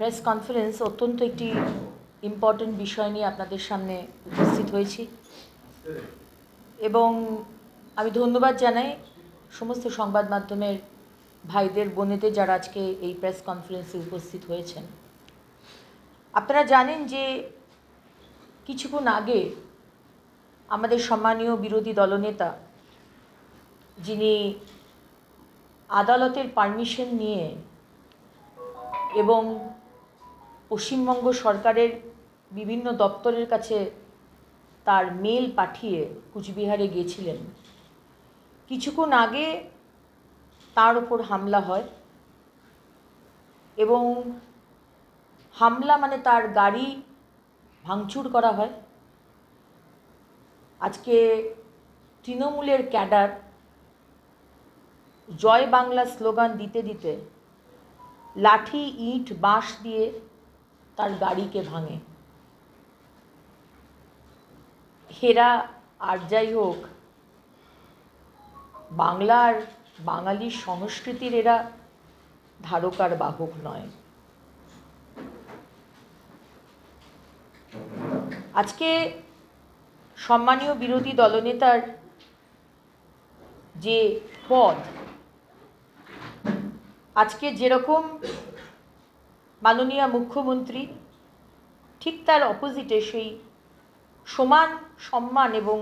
Press conference অত্যন্ত একটি important বিষয় নিয়ে আপনাদের সামনে উপস্থিত হয়েছি এবং আমি ধন্যবাদ জানাই সমস্ত সংবাদ মাধ্যমের ভাইদের বোনেদের যারা আজকে এই প্রেস কনফারেন্সে উপস্থিত হয়েছেন। আপনারা জানেন যে কিছুক্ষণ আগে আমাদের সম্মানীয় বিরোধী দলনেতা যিনি আদালতের পারমিশন নিয়ে এবং পশ্চিমবঙ্গ সরকারের বিভিন্ন দপ্তরের কাছে তার মেল পাঠিয়ে কুচবিহারে গিয়েছিলেন, কিছুক্ষণ আগে তার উপর হামলা হয় এবং হামলা মানে তার গাড়ি ভাঙচুর করা হয়। আজকে তৃণমূলের ক্যাডার জয় বাংলা স্লোগান দিতে দিতে লাঠি ইট বাঁশ দিয়ে তার গাড়িকে ভাঙে। এরা আর যাই হোক বাংলার বাঙালির সংস্কৃতির এরা ধারকার বাহক নয়। আজকে সম্মানীয় বিরোধী দলনেতার যে পদ, আজকে যেরকম মাননীয় মুখ্যমন্ত্রী, ঠিক তার অপোজিটে সেই সমান সম্মান এবং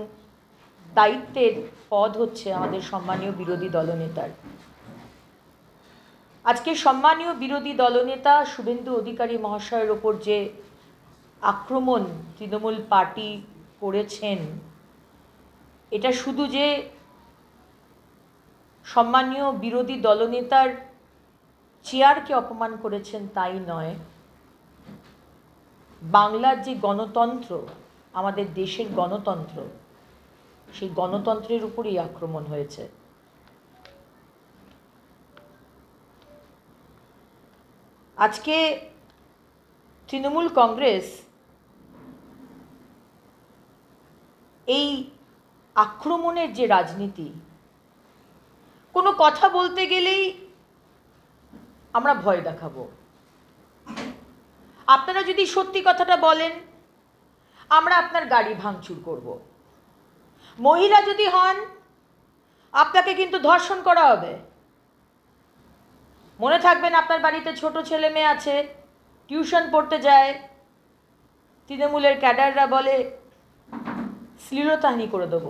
দায়িত্বের পদ হচ্ছে আমাদের সম্মানীয় বিরোধী দলনেতার। আজকে সম্মানীয় বিরোধী দলনেতা শুভেন্দু অধিকারী মহাশয়ের ওপর যে আক্রমণ তৃণমূল পার্টি করেছেন, এটা শুধু যে সম্মানীয় বিরোধী দলনেতার চেয়ারকে অপমান করেছেন তাই নয়, বাংলার যে গণতন্ত্র, আমাদের দেশের গণতন্ত্র, সেই গণতন্ত্রের উপরই আক্রমণ হয়েছে। আজকে তৃণমূল কংগ্রেস এই আক্রমণের যে রাজনীতি, কোনো কথা বলতে গেলেই আমরা ভয় দেখাবো, আপনারা যদি সত্যি কথাটা বলেন আমরা আপনার গাড়ি ভাঙচুর করব, মহিলা যদি হন আপনাকে কিন্তু ধর্ষণ করা হবে। মনে থাকবেন আপনার বাড়িতে ছোট ছেলে মেয়ে আছে, টিউশন পড়তে যায়, তৃণমূলের ক্যাডাররা বলে শ্লীলতাহানি করে দেব।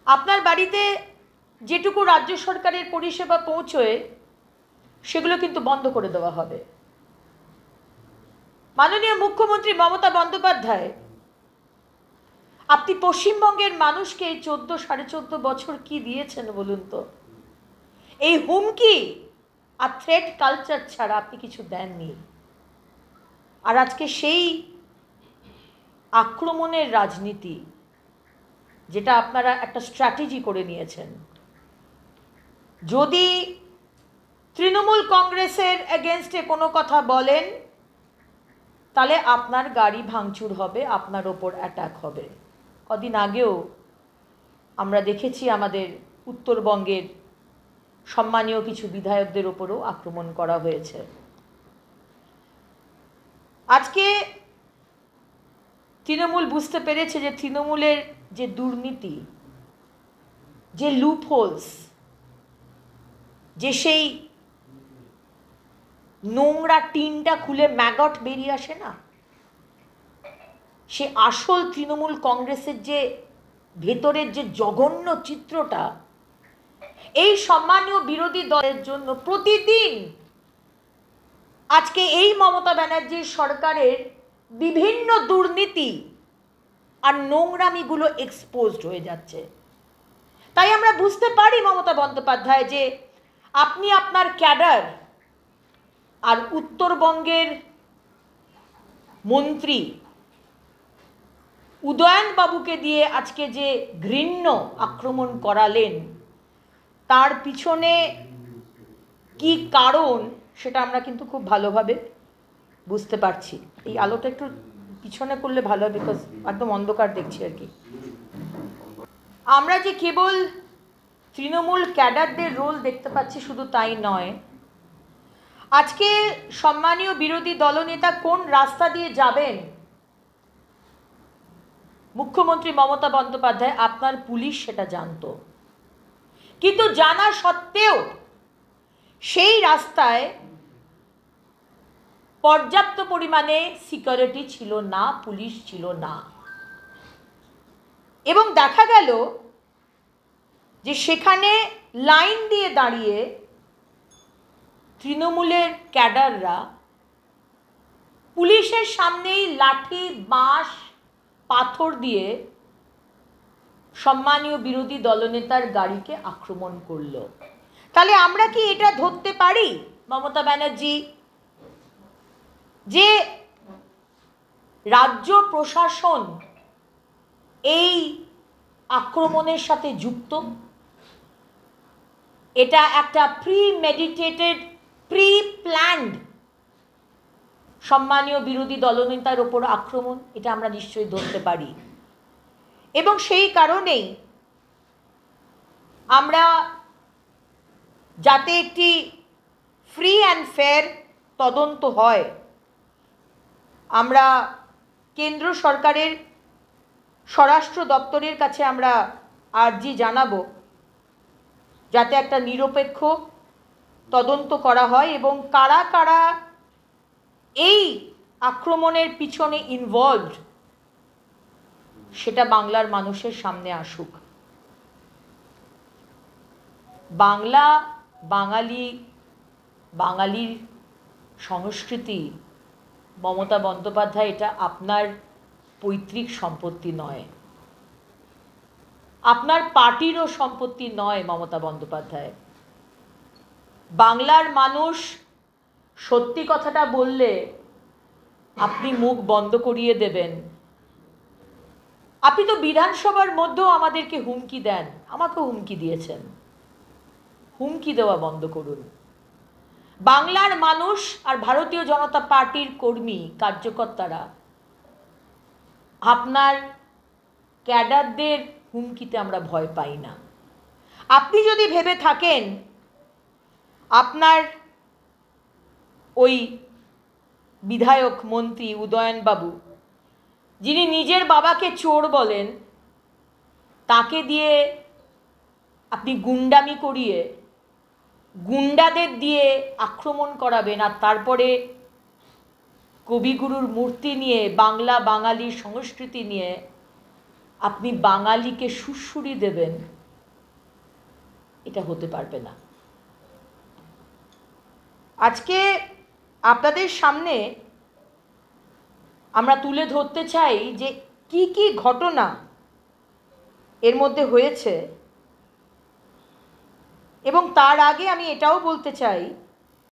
আপনার বাড়িতে যেটুকু রাজ্য সরকারের পরিষেবা পৌঁছয় সেগুলো কিন্তু বন্ধ করে দেওয়া হবে। মাননীয় মুখ্যমন্ত্রী মমতা বন্দ্যোপাধ্যায়, আপনি পশ্চিমবঙ্গের মানুষকে এই 14-14.5 বছর কি দিয়েছেন বলুন তো? এই হুমকি আর থ্রেট কালচার ছাড়া আপনি কিছু দেননি। আর আজকে সেই আক্রমণের রাজনীতি, যেটা আপনারা একটা স্ট্র্যাটেজি করে নিয়েছেন, যদি তৃণমূল কংগ্রেসের এগেনস্টে কোনো কথা বলেন তাহলে আপনার গাড়ি ভাঙচুর হবে, আপনার ওপর অ্যাটাক হবে। কদিন আগেও আমরা দেখেছি আমাদের উত্তরবঙ্গের সম্মানীয় কিছু বিধায়কদের ওপরও আক্রমণ করা হয়েছে। আজকে তৃণমূল বুঝতে পেরেছে যে তৃণমূলের যে দুর্নীতি, যে লুপহোলস, যে সেই নোংরা টিনটা খুলে ম্যাগট বেরিয়ে আসে না, সে আসল তৃণমূল কংগ্রেসের যে ভেতরের যে জঘন্য চিত্রটা, এই সম্মানীয় বিরোধী দলের জন্য প্রতিদিন আজকে এই মমতা ব্যানার্জির সরকারের বিভিন্ন দুর্নীতি আর নোংরামিগুলো এক্সপোজড হয়ে যাচ্ছে। তাই আমরা বুঝতে পারি মমতা বন্দ্যোপাধ্যায় যে আপনি আপনার ক্যাডার আর উত্তরবঙ্গের মন্ত্রী উদয়ন বাবুকে দিয়ে আজকে যে ঘৃণ্য আক্রমণ করালেন, তার পিছনে কি কারণ সেটা আমরা কিন্তু খুব ভালোভাবে বুঝতে পারছি। এই আলোটা একটু পিছনে করলে ভালো হবে, বিকজ একদম অন্ধকার দেখছি আর কি। আমরা যে কেবল তৃণমূল ক্যাডারদের রোল দেখতে পাচ্ছি শুধু তাই নয়, আজকে সম্মানীয় বিরোধী দলনেতা কোন রাস্তা দিয়ে যাবেন মুখ্যমন্ত্রী মমতা বন্দ্যোপাধ্যায় আপনার পুলিশ সেটা জানতো, কিন্তু জানা সত্ত্বেও সেই রাস্তায় পর্যাপ্ত পরিমাণে সিকিউরিটি ছিল না, পুলিশ ছিল না। এবং দেখা গেল যে সেখানে লাইন দিয়ে দাঁড়িয়ে তৃণমূলের ক্যাডাররা পুলিশের সামনেই লাঠি, বাঁশ, পাথর দিয়ে সম্মানীয় বিরোধী দলনেতার গাড়িকে আক্রমণ করলো। তাহলে আমরা কি এটা ধরতে পারি মমতা ব্যানার্জি যে রাজ্য প্রশাসন এই আক্রমণের সাথে যুক্ত? এটা একটা প্রিমেডিটেটেড, প্রি প্ল্যান্ড সম্মানীয় বিরোধী দলনেতার ওপর আক্রমণ, এটা আমরা নিশ্চয়ই ধরতে পারি। এবং সেই কারণেই আমরা যাতে একটি ফ্রি অ্যান্ড ফেয়ার তদন্ত হয়, আমরা কেন্দ্র সরকারের স্বরাষ্ট্র দপ্তরের কাছে আমরা আর্জি জানাবো যাতে একটা নিরপেক্ষ তদন্ত করা হয় এবং কারা কারা এই আক্রমণের পিছনে ইনভলভড সেটা বাংলার মানুষের সামনে আসুক। বাংলা, বাঙালির সংস্কৃতি মমতা বন্দ্যোপাধ্যায় এটা আপনার পৈতৃক সম্পত্তি নয়, আপনার পার্টিরও সম্পত্তি নয় মমতা বন্দ্যোপাধ্যায়। বাংলার মানুষ সত্যি কথাটা বললে আপনি মুখ বন্ধ করিয়ে দেবেন। আপনি তো বিধানসভার মধ্যেও আমাদেরকে হুমকি দেন, আমাকেও হুমকি দিয়েছেন। হুমকি দেওয়া বন্ধ করুন। বাংলার মানুষ আর ভারতীয় জনতা পার্টির কর্মী কার্যকর্তারা আপনার ক্যাডারদের হুমকিতে আমরা ভয় পাই না। আপনি যদি ভেবে থাকেন আপনার ওই বিধায়ক মন্ত্রী উদয়নবাবু, যিনি নিজের বাবাকে চোর বলেন, তাকে দিয়ে আপনি গুন্ডামি করিয়ে গুন্ডাদের দিয়ে আক্রমণ করাবেন, আর তারপরে কবিগুরুর মূর্তি নিয়ে, বাংলা বাঙালির সংস্কৃতি নিয়ে আপনি বাঙালিকে সুড়সুড়ি দেবেন, এটা হতে পারবে না। আজকে আপনাদের সামনে আমরা তুলে ধরতে চাই যে কি কি ঘটনা এর মধ্যে হয়েছে, এবং তার আগে আমি এটাও বলতে চাই